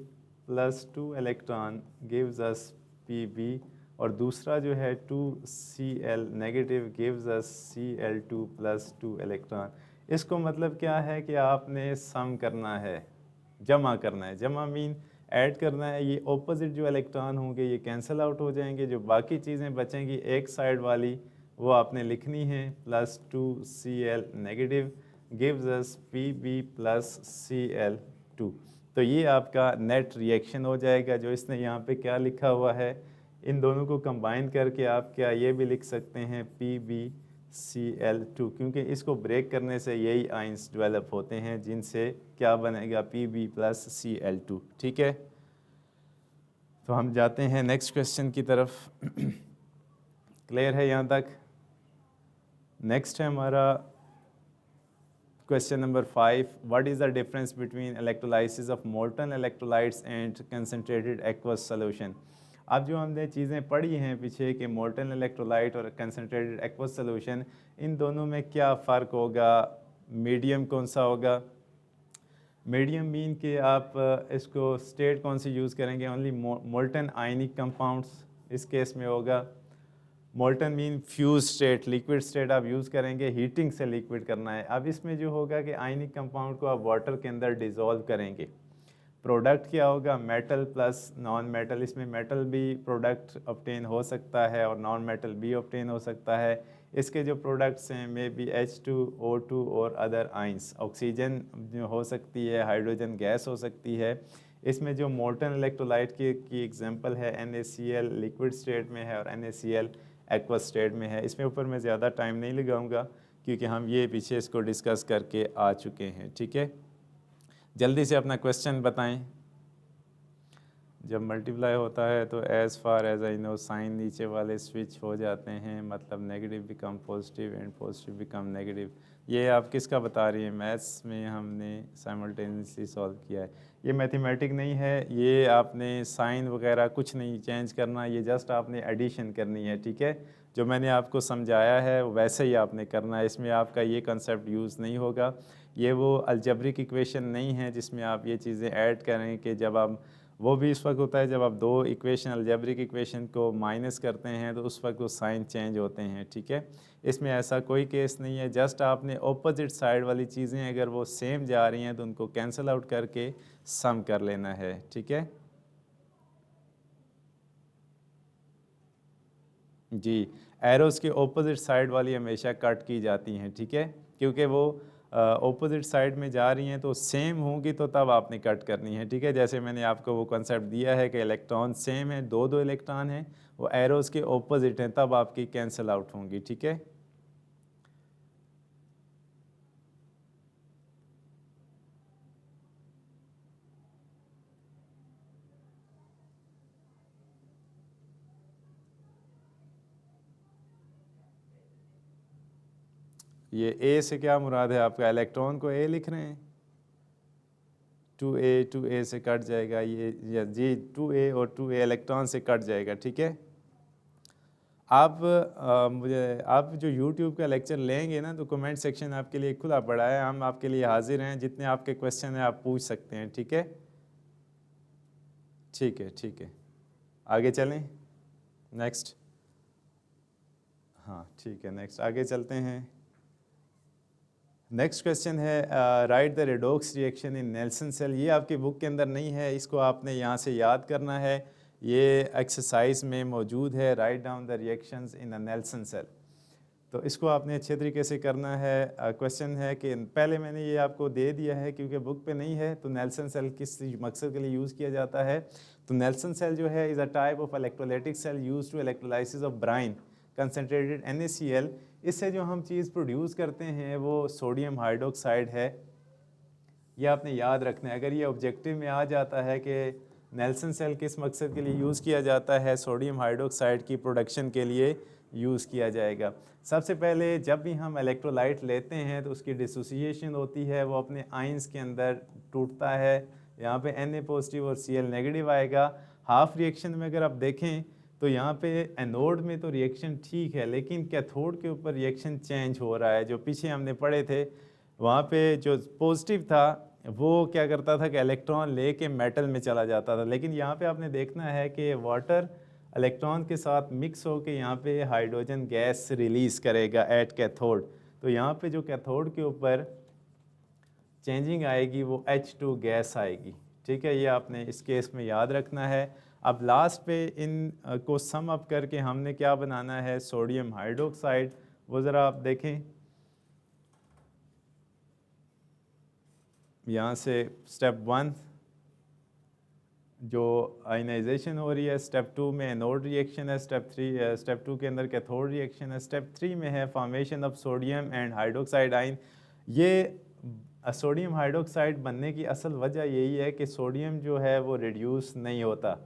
plus 2 electron gives us Pb, और दूसरा जो है 2Cl negative gives us Cl2 plus 2 electron. इसको मतलब क्या है कि आपने सम करना है, जमा करना है। जमा मीन ऐड करना है। ये ऑपोजिट जो इलेक्ट्रॉन होंगे ये कैंसिल आउट हो जाएंगे, जो बाकी चीज़ें बचेंगी एक साइड वाली वो आपने लिखनी है, plus 2Cl negative gives us Pb plus Cl2। तो ये आपका नेट रिएक्शन हो जाएगा। जो इसने यहाँ पे क्या लिखा हुआ है, इन दोनों को कंबाइन करके आप क्या ये भी लिख सकते हैं PbCl2, क्योंकि इसको ब्रेक करने से यही आइंस डेवलप होते हैं जिनसे क्या बनेगा Pb प्लस Cl2, ठीक है। तो हम जाते हैं नेक्स्ट क्वेश्चन की तरफ। क्लियर है यहाँ तक? नेक्स्ट है हमारा question number 5, what is the difference between electrolysis of molten electrolytes and concentrated aqueous solution. अब जो हमने चीज़ें पढ़ी हैं पीछे कि मोल्टन इलेक्ट्रोलाइट और कंसनट्रेटेड एक्वस सॉल्यूशन, इन दोनों में क्या फ़र्क होगा, मीडियम कौन सा होगा। मीडियम मीन कि आप इसको स्टेट कौन सी यूज़ करेंगे, ओनली मोल्टन आयनिक कंपाउंड्स इस केस में होगा। Molten mean fuse state, liquid state आप यूज़ करेंगे, हीटिंग से लिक्विड करना है। अब इसमें जो होगा कि आयनिक कंपाउंड को आप वाटर के अंदर डिज़ोल्व करेंगे। प्रोडक्ट क्या होगा, मेटल प्लस नॉन मेटल। इसमें मेटल भी प्रोडक्ट ऑब्टेन हो सकता है और नॉन मेटल भी ऑब्टेन हो सकता है। इसके जो प्रोडक्ट्स हैं मे बी H2O2 और अदर आइंस, ऑक्सीजन जो हो सकती है, हाइड्रोजन गैस हो सकती है। इसमें जो मोल्टन इलेक्ट्रोलाइट की एग्जांपल है NaCl लिक्विड स्टेट में है और NaCl एक्वस स्टेट में है। इसमें ऊपर मैं ज़्यादा टाइम नहीं लगाऊंगा क्योंकि हम ये पीछे इसको डिस्कस करके आ चुके हैं, ठीक है। जल्दी से अपना क्वेश्चन बताएं। जब मल्टीप्लाई होता है तो as far as I know sign नीचे वाले स्विच हो जाते हैं, मतलब negative become positive and positive become negative. ये आप किसका बता रही हैं, मैथ्स में हमने साइमल्टेनियसली सॉल्व किया है। ये मैथमेटिक नहीं है, ये आपने साइन वगैरह कुछ नहीं चेंज करना, ये जस्ट आपने एडिशन करनी है, ठीक है। जो मैंने आपको समझाया है वैसे ही आपने करना है, इसमें आपका ये कंसेप्ट यूज़ नहीं होगा। ये वो अलजेब्रिक इक्वेशन नहीं है जिसमें आप ये चीज़ें ऐड करें कि जब आप, वो भी इस वक्त होता है जब आप दो इक्वेशन अलजेब्रिक इक्वेशन को माइनस करते हैं तो उस वक्त वो साइन चेंज होते हैं, ठीक है। इसमें ऐसा कोई केस नहीं है, जस्ट आपने ऑपोजिट साइड वाली चीज़ें अगर वो सेम जा रही हैं तो उनको कैंसिल आउट करके सम कर लेना है, ठीक है जी। एरोस के ऑपोजिट साइड वाली हमेशा कट की जाती हैं, ठीक है, क्योंकि वो ऑपोजिट साइड में जा रही हैं तो सेम होंगी तो तब आपने कट करनी है, ठीक है। जैसे मैंने आपको वो कंसेप्ट दिया है कि इलेक्ट्रॉन सेम है, दो दो इलेक्ट्रॉन हैं, वो एरोस के ऑपोजिट हैं, तब आपकी कैंसिल आउट होंगी, ठीक है। ये ए से क्या मुराद है आपका, इलेक्ट्रॉन को ए लिख रहे हैं, 2a से कट जाएगा ये जी, 2a और 2a इलेक्ट्रॉन से कट जाएगा, ठीक है। आप मुझे आप जो YouTube का लेक्चर लेंगे ना तो कमेंट सेक्शन आपके लिए खुला पड़ा है, हम आपके लिए हाजिर हैं, जितने आपके क्वेश्चन हैं आप पूछ सकते हैं, ठीक है ठीक है ठीक है। आगे चलें, नेक्स्ट, हाँ ठीक है, नेक्स्ट आगे चलते हैं। नेक्स्ट क्वेश्चन है write the redox reaction in Nelson cell. ये आपकी बुक के अंदर नहीं है, इसको आपने यहाँ से याद करना है। ये एक्सरसाइज में मौजूद है, write down the reactions in a Nelson cell. तो इसको आपने अच्छे तरीके से करना है। क्वेश्चन है कि पहले मैंने ये आपको दे दिया है क्योंकि बुक पे नहीं है, तो नेल्सन सेल किस मकसद के लिए यूज़ किया जाता है। तो नेल्सन सेल जो है is a type of electrolytic cell use to electrolysis of brine concentrated NaCl। इससे जो हम चीज़ प्रोड्यूस करते हैं वो सोडियम हाइड्रोक्साइड है। ये आपने याद रखना है। अगर ये ऑब्जेक्टिव में आ जाता है कि नेल्सन सेल किस मकसद के लिए यूज़ किया जाता है, सोडियम हाइड्रोक्साइड की प्रोडक्शन के लिए यूज़ किया जाएगा। सबसे पहले जब भी हम इलेक्ट्रोलाइट लेते हैं तो उसकी डिसोसिएशन होती है, वो अपने आइंस के अंदर टूटता है। यहाँ पे Na पॉजिटिव और Cl नेगेटिव आएगा। हाफ रिएक्शन में अगर आप देखें तो यहाँ पे एनोड में तो रिएक्शन ठीक है, लेकिन कैथोड के ऊपर रिएक्शन चेंज हो रहा है। जो पीछे हमने पढ़े थे वहाँ पे जो पॉजिटिव था वो क्या करता था कि इलेक्ट्रॉन लेके मेटल में चला जाता था, लेकिन यहाँ पे आपने देखना है कि वाटर इलेक्ट्रॉन के साथ मिक्स होके यहाँ पे हाइड्रोजन गैस रिलीज़ करेगा एट कैथोड। तो यहाँ पे जो कैथोड के ऊपर चेंजिंग आएगी वो H2 गैस आएगी। ठीक है, ये आपने इस केस में याद रखना है। अब लास्ट पे इन को सम अप करके हमने क्या बनाना है, सोडियम हाइड्रोक्साइड। वो ज़रा आप देखें, यहाँ से स्टेप 1 जो आयनाइजेशन हो रही है, स्टेप 2 में एनोड रिएक्शन है, स्टेप 2 के अंदर कैथोड रिएक्शन है, स्टेप 3 में है formation of sodium and hydroxide ion. ये सोडियम हाइड्रोक्साइड बनने की असल वजह यही है कि सोडियम जो है वो रिड्यूस नहीं होता,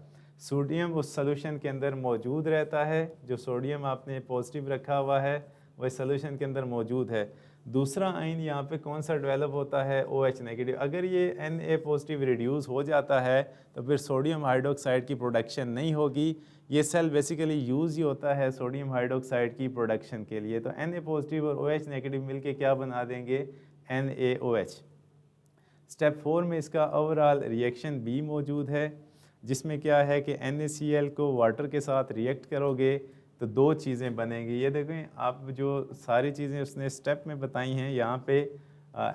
सोडियम उस सोल्यूशन के अंदर मौजूद रहता है। जो सोडियम आपने पॉजिटिव रखा हुआ है वह सोल्यूशन के अंदर मौजूद है। दूसरा आयन यहाँ पे कौन सा डेवलप होता है, OH नेगेटिव। अगर ये Na पॉजिटिव रिड्यूस हो जाता है तो फिर सोडियम हाइड्रोक्साइड की प्रोडक्शन नहीं होगी। ये सेल बेसिकली यूज़ ही होता है सोडियम हाइड्रोक्साइड की प्रोडक्शन के लिए। तो Na पॉजिटिव और OH नेगेटिव मिलके क्या बना देंगे, NaOH। स्टेप 4 में इसका ओवरऑल रिएक्शन बी मौजूद है, जिसमें क्या है कि NaCl को वाटर के साथ रिएक्ट करोगे तो दो चीज़ें बनेंगी। ये देखें आप, जो सारी चीज़ें उसने स्टेप में बताई हैं, यहाँ पे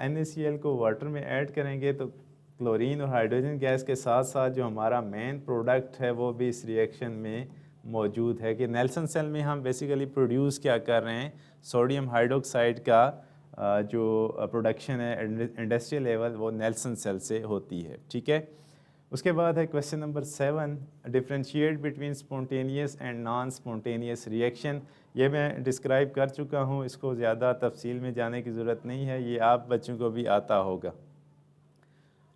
NaCl को वाटर में ऐड करेंगे तो क्लोरीन और हाइड्रोजन गैस के साथ साथ जो हमारा मेन प्रोडक्ट है वो भी इस रिएक्शन में मौजूद है। कि नेल्सन सेल में हम बेसिकली प्रोड्यूस क्या कर रहे हैं, सोडियम हाइड्रोक्साइड का जो प्रोडक्शन है इंडस्ट्रियल लेवल वो नेल्सन सेल से होती है। ठीक है, उसके बाद है question number 7, differentiate between spontaneous and non spontaneous reaction. ये मैं डिस्क्राइब कर चुका हूँ, इसको ज़्यादा तफसील में जाने की ज़रूरत नहीं है, ये आप बच्चों को भी आता होगा।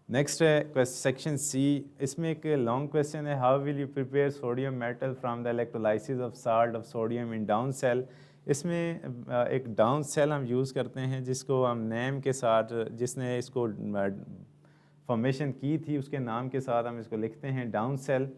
नेक्स्ट है सेक्शन सी, इसमें एक लॉन्ग क्वेश्चन है, how will you prepare sodium metal from the electrolysis of salt of sodium in Down cell. इसमें एक डाउन सेल हम यूज़ करते हैं जिसको हम नेम के साथ, जिसने इसको फॉर्मेशन की थी उसके नाम के साथ हम इसको लिखते हैं डाउन सेल।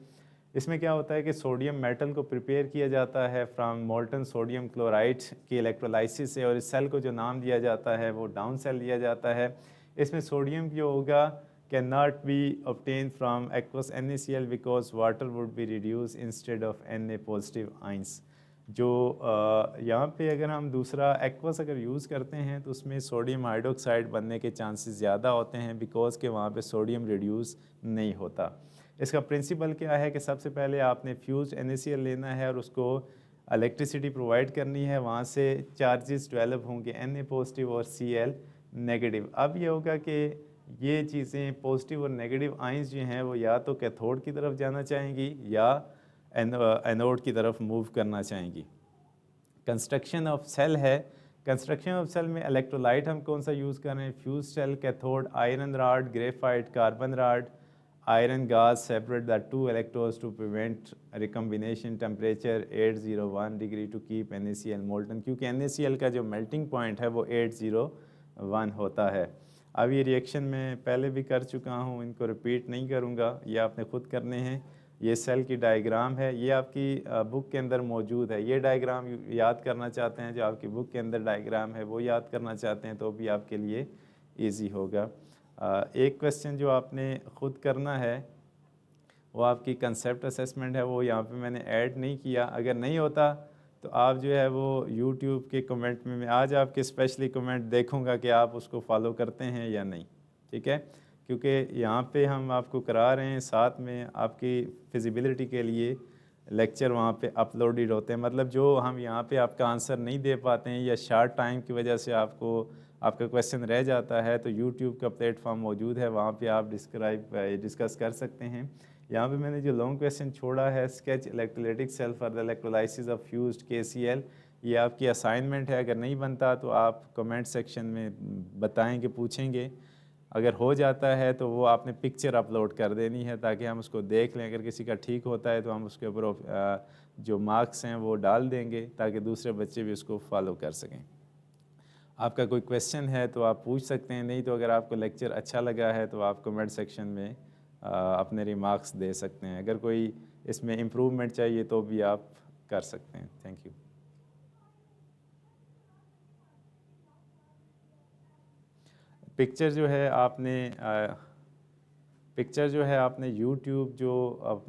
इसमें क्या होता है कि सोडियम मेटल को प्रिपेयर किया जाता है फ्रॉम मोल्टन सोडियम क्लोराइड की इलेक्ट्रोलाइसिस से, और इस सेल को जो नाम दिया जाता है वो डाउन सेल दिया जाता है। इसमें सोडियम जो होगा can not be obtain from aqueous NaCl because water would be reduce instead of Na positive ions. जो यहाँ पे अगर हम दूसरा एक्वस अगर यूज़ करते हैं तो उसमें सोडियम हाइड्रोक्साइड बनने के चांसेस ज़्यादा होते हैं बिकॉज के वहाँ पे सोडियम रिड्यूस नहीं होता। इसका प्रिंसिपल क्या है कि सबसे पहले आपने फ्यूज्ड NaCl लेना है और उसको इलेक्ट्रिसिटी प्रोवाइड करनी है, वहाँ से चार्जेस डेवलप होंगे Na पॉजिटिव और Cl नेगेटिव। अब ये होगा कि ये चीज़ें पॉजिटिव और नेगेटिव आइंस जो हैं वो या तो कैथोड की तरफ जाना चाहेंगी या एनोड की तरफ मूव करना चाहेंगी। कंस्ट्रक्शन ऑफ सेल है, कंस्ट्रक्शन ऑफ सेल में इलेक्ट्रोलाइट हम कौन सा यूज़ कर रहे हैं, fused cell, cathode, iron rod, graphite, carbon rod, iron gauze separate the two electrodes to prevent recombination, temperature 801 degree to keep NaCl molten, क्योंकि NaCl का जो मेल्टिंग पॉइंट है वो 801 होता है। अब ये रिएक्शन मैं पहले भी कर चुका हूँ, इनको रिपीट नहीं करूँगा, ये आपने खुद करने हैं। ये सेल की डायग्राम है, ये आपकी बुक के अंदर मौजूद है। ये डायग्राम याद करना चाहते हैं, जो आपकी बुक के अंदर डायग्राम है वो याद करना चाहते हैं तो भी आपके लिए इजी होगा। एक क्वेश्चन जो आपने ख़ुद करना है वो आपकी कंसेप्ट असेसमेंट है, वो यहाँ पे मैंने ऐड नहीं किया। अगर नहीं होता तो आप जो है वो यूट्यूब के कमेंट में मैं आज आपके स्पेशली कमेंट देखूँगा कि आप उसको फॉलो करते हैं या नहीं। ठीक है, क्योंकि यहाँ पे हम आपको करा रहे हैं, साथ में आपकी फिजिबिलिटी के लिए लेक्चर वहाँ पे अपलोडेड होते हैं। मतलब जो हम यहाँ पे आपका आंसर नहीं दे पाते हैं या शार्ट टाइम की वजह से आपको आपका क्वेश्चन रह जाता है, तो यूट्यूब का प्लेटफॉर्म मौजूद है, वहाँ पे आप डिस्कस कर सकते हैं। यहाँ पे मैंने जो लॉन्ग क्वेश्चन छोड़ा है, sketch electrolytic cell for the electrolysis of fused KCl, ये आपकी असाइनमेंट है। अगर नहीं बनता तो आप कमेंट सेक्शन में बताएंगे, पूछेंगे। अगर हो जाता है तो वो आपने पिक्चर अपलोड कर देनी है ताकि हम उसको देख लें। अगर किसी का ठीक होता है तो हम उसके ऊपर जो मार्क्स हैं वो डाल देंगे ताकि दूसरे बच्चे भी उसको फॉलो कर सकें। आपका कोई क्वेश्चन है तो आप पूछ सकते हैं, नहीं तो अगर आपको लेक्चर अच्छा लगा है तो आप कमेंट सेक्शन में अपने रिमार्क्स दे सकते हैं। अगर कोई इसमें इम्प्रूवमेंट चाहिए तो भी आप कर सकते हैं। Thank you. पिक्चर जो है आपने यूट्यूब जो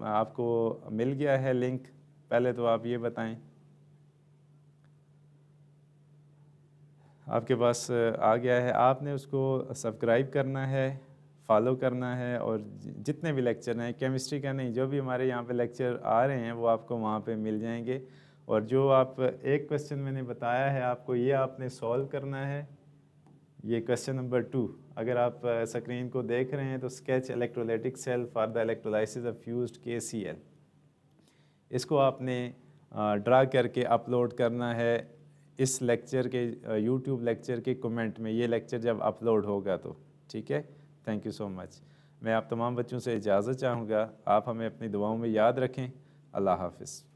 आपको मिल गया है लिंक, पहले तो आप ये बताएं आपके पास आ गया है, आपने उसको सब्सक्राइब करना है, फॉलो करना है, और जितने भी लेक्चर हैं, केमिस्ट्री का नहीं, जो भी हमारे यहाँ पे लेक्चर आ रहे हैं वो आपको वहाँ पे मिल जाएंगे। और जो आप एक क्वेश्चन मैंने बताया है आपको, ये आपने सॉल्व करना है। ये क्वेश्चन नंबर 2, अगर आप स्क्रीन को देख रहे हैं तो sketch electrolytic cell for the electrolysis of fused KCl, इसको आपने ड्रा करके अपलोड करना है इस लेक्चर के यूट्यूब लेक्चर के कमेंट में, ये लेक्चर जब अपलोड होगा तो। ठीक है, थैंक यू सो मच। मैं आप तमाम बच्चों से इजाज़त चाहूँगा, आप हमें अपनी दुआओं में याद रखें। अल्लाह हाफ़िज़।